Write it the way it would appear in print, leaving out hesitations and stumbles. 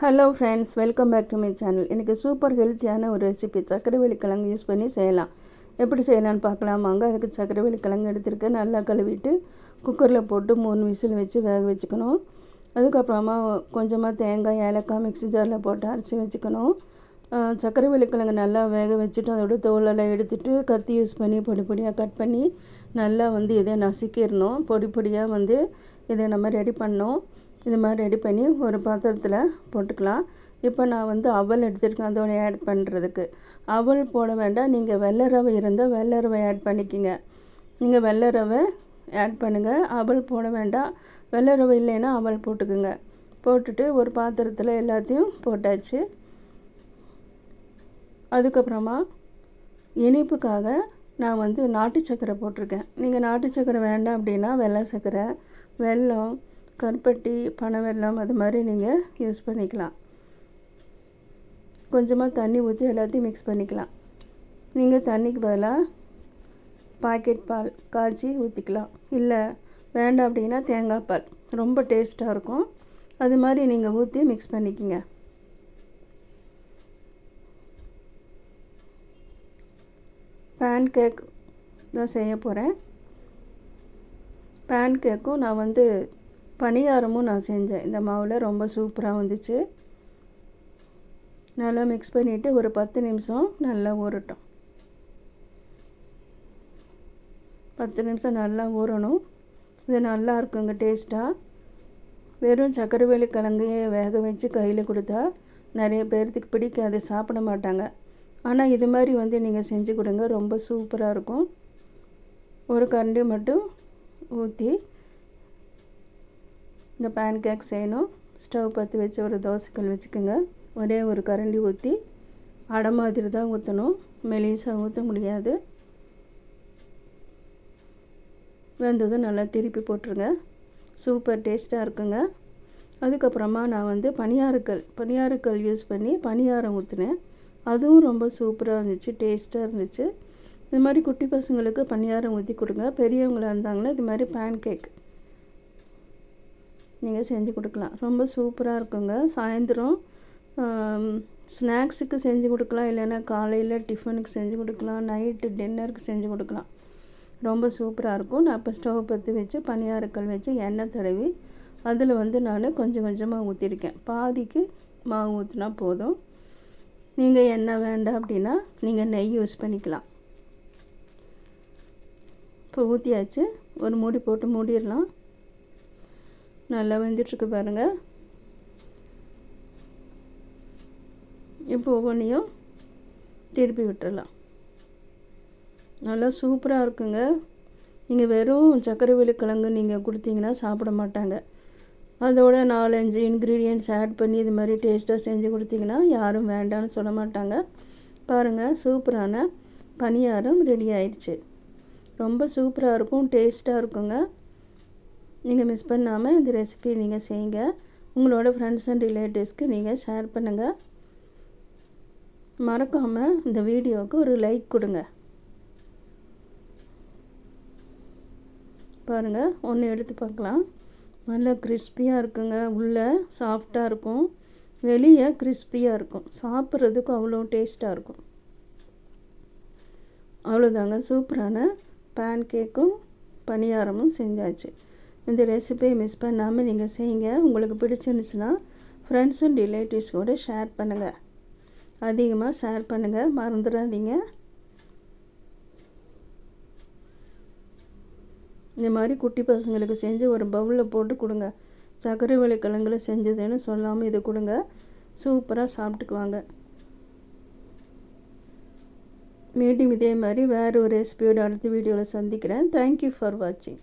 Hello friends, welcome back to my channel. இன்றைக்கி super ஹெல்த்தியான ஒரு ரெசிபி சக்கரவள்ளி கிழங்கு யூஸ் பண்ணி செய்யலாம். எப்படி செய்யலான்னு பார்க்கலாமாங்க. அதுக்கு சக்கரவள்ளி கிழங்கு எடுத்துருக்கேன். நல்லா கழுவிட்டு குக்கரில் போட்டு 3 விசில் வச்சு வேக வச்சுக்கணும். அதுக்கப்புறமா கொஞ்சமாக தேங்காய், ஏலக்காய் மிக்ஸி ஜாரில் போட்டு அரைச்சி வச்சுக்கணும். சக்கரவள்ளி கிழங்கு நல்லா வேக வச்சுட்டு அதோட தோலெல்லாம் எடுத்துகிட்டு கத்தி யூஸ் பண்ணி பொடி பொடியாக கட் பண்ணி நல்லா இதை நசுக்கிடணும். பொடி பொடியாக இதை நம்ம ரெடி பண்ணோம். இது மாதிரி ரெடி பண்ணி ஒரு பாத்திரத்தில் போட்டுக்கலாம். இப்போ நான் அவல் எடுத்துருக்கேன் அதோட ஆட் பண்ணுறதுக்கு. அவல் போட வேண்டாம், நீங்கள் வெள்ளை ரவை இருந்தால் வெள்ளை ரவை ஆட் பண்ணிக்கோங்க. நீங்கள் வெள்ளை ரவை ஆட் பண்ணுங்கள், அவல் போட வேண்டாம். வெள்ளை ரவை இல்லைன்னா அவல் போட்டுக்குங்க. போட்டுட்டு ஒரு பாத்திரத்தில் எல்லாத்தையும் போட்டாச்சு. அதுக்கப்புறமா இனிப்புக்காக நான் நாட்டு சர்க்கரை போட்டிருக்கேன். நீங்கள் நாட்டு சர்க்கரை வேண்டாம் அப்படின்னா வெள்ளை சர்க்கரை, வெல்லம், கருப்பட்டி, பனை வெல்லம் அது மாதிரி நீங்கள் யூஸ் பண்ணிக்கலாம். கொஞ்சமாக தண்ணி ஊற்றி எல்லாத்தையும் மிக்ஸ் பண்ணிக்கலாம். நீங்கள் தண்ணிக்கு பதிலாக பாக்கெட் பால் காய்ச்சி ஊற்றிக்கலாம். இல்லை வேண்டாம் அப்படின்னா தேங்காய் பால் ரொம்ப டேஸ்ட்டாக இருக்கும். அது மாதிரி நீங்கள் ஊற்றி மிக்ஸ் பண்ணிக்கோங்க. பேன் கேக் தான் செய்ய போகிறேன். பேன் கேக்கும் நான் பணியாரமும் நான் செஞ்சேன். இந்த மாவில் ரொம்ப சூப்பராக வந்துச்சு. நல்லா மிக்ஸ் பண்ணிவிட்டு ஒரு 10 நிமிஷம் நல்லா ஊறட்டும். 10 நிமிஷம் நல்லா ஊறணும். இது நல்லா இருக்குங்க டேஸ்ட்டாக. வெறும் சக்கரவள்ளி கிழங்கையே வேக வச்சு கையில் கொடுத்தா நிறைய பேர்த்துக்கு பிடிக்காது, சாப்பிட மாட்டாங்க. ஆனால் இது மாதிரி நீங்கள் செஞ்சு கொடுங்க, ரொம்ப சூப்பராக இருக்கும். ஒரு கரண்டி மட்டும் ஊற்றி இந்த பேன் கேக் செய்யணும். ஸ்டவ் பற்றி வச்சு ஒரு தோசைக்கல் வச்சுக்கோங்க. ஒரே ஒரு கரண்டி ஊற்றி அடை மாதிரி தான் ஊற்றணும், மெலிசாக ஊற்ற முடியாது. வெந்ததும் நல்லா திருப்பி போட்டுருங்க. சூப்பர் டேஸ்ட்டாக இருக்குங்க. அதுக்கப்புறமா நான் பணியாரக்கல் யூஸ் பண்ணி பணியாரம் ஊற்றினேன். அதுவும் ரொம்ப சூப்பராக இருந்துச்சு, டேஸ்ட்டாக இருந்துச்சு. இது மாதிரி குட்டி பசங்களுக்கு பணியாரம் ஊற்றி கொடுங்க. பெரியவங்களாக இருந்தாங்கன்னா இது மாதிரி பேன் கேக் நீங்கள் செஞ்சு கொடுக்கலாம். ரொம்ப சூப்பராக இருக்குங்க. சாயந்தரம் ஸ்நாக்ஸுக்கு செஞ்சு கொடுக்கலாம், இல்லைன்னா காலையில் டிஃபனுக்கு செஞ்சு கொடுக்கலாம், நைட்டு டின்னருக்கு செஞ்சு கொடுக்கலாம். ரொம்ப சூப்பராக இருக்கும். நான் இப்போ ஸ்டவ் பற்றி வச்சு பணியாரக்கல் வச்சு எண்ணெய் தடவி அதில் நான் கொஞ்சம் கொஞ்சமாக ஊற்றிருக்கேன். பாதிக்கு மாவு ஊற்றினா போதும். நீங்கள் எண்ணெய் வேண்டாம் அப்படின்னா நீங்கள் நெய் யூஸ் பண்ணிக்கலாம். இப்போ ஊற்றியாச்சு. ஒரு மூடி போட்டு மூடிடலாம். நல்லா வெந்துட்டுருக்கு பாருங்கள். இப்போ ஒவ்வொன்றையும் திருப்பி விட்டுடலாம். நல்லா சூப்பராக இருக்குங்க. நீங்கள் வெறும் சக்கரவள்ளி கிழங்கு நீங்கள் கொடுத்தீங்கன்னா சாப்பிட மாட்டாங்க. அதோட 4-5 இன்க்ரீடியன்ட்ஸ் ஆட் பண்ணி இது மாதிரி டேஸ்ட்டாக செஞ்சு கொடுத்தீங்கன்னா யாரும் வேண்டான்னு சொல்ல மாட்டாங்க. பாருங்கள், சூப்பரான பணியாரம் ரெடி ஆயிடுச்சு. ரொம்ப சூப்பராக இருக்கும், டேஸ்ட்டாக இருக்குங்க. நீங்கள் மிஸ் பண்ணாமல் இந்த ரெசிபி நீங்கள் செய்யுங்க. உங்களோட ஃப்ரெண்ட்ஸ் அண்ட் ரிலேட்டிவ்ஸ்க்கு நீங்கள் ஷேர் பண்ணுங்கள். மறக்காமல் இந்த வீடியோவுக்கு ஒரு லைக் கொடுங்க. பாருங்கள், ஒன்று எடுத்து பார்க்கலாம். நல்லா கிறிஸ்பியாக இருக்குங்க. உள்ளே சாஃப்டாக இருக்கும், வெளியே கிறிஸ்பியாக இருக்கும். சாப்பிட்றதுக்கு அவ்வளோ டேஸ்ட்டாக இருக்கும். அவ்வளோதாங்க, சூப்பரான பேன் கேக்கும் பணியாரமும் செஞ்சாச்சு. இந்த ரெசிபியை மிஸ் பண்ணாமல் நீங்கள் செய்யுங்க. உங்களுக்கு பிடிச்சிருந்துச்சுன்னா ஃப்ரெண்ட்ஸ் அண்ட் ரிலேட்டிவ்ஸோடு ஷேர் பண்ணுங்கள். அதிகமாக ஷேர் பண்ணுங்கள், மறந்துடாதீங்க. இந்த மாதிரி குட்டி பசங்களுக்கு செஞ்சு ஒரு பவுலில் போட்டு கொடுங்க. சக்கரவள்ளி கிழங்குல செஞ்சதுன்னு சொல்லாமல் இது கொடுங்க. சூப்பராக சாப்பிட்டுக்குவாங்க. மீண்டும் இதே மாதிரி வேறு ஒரு ரெசிபியோட அடுத்த வீடியோவில் சந்திக்கிறேன். தேங்க்யூ ஃபார் வாட்சிங்.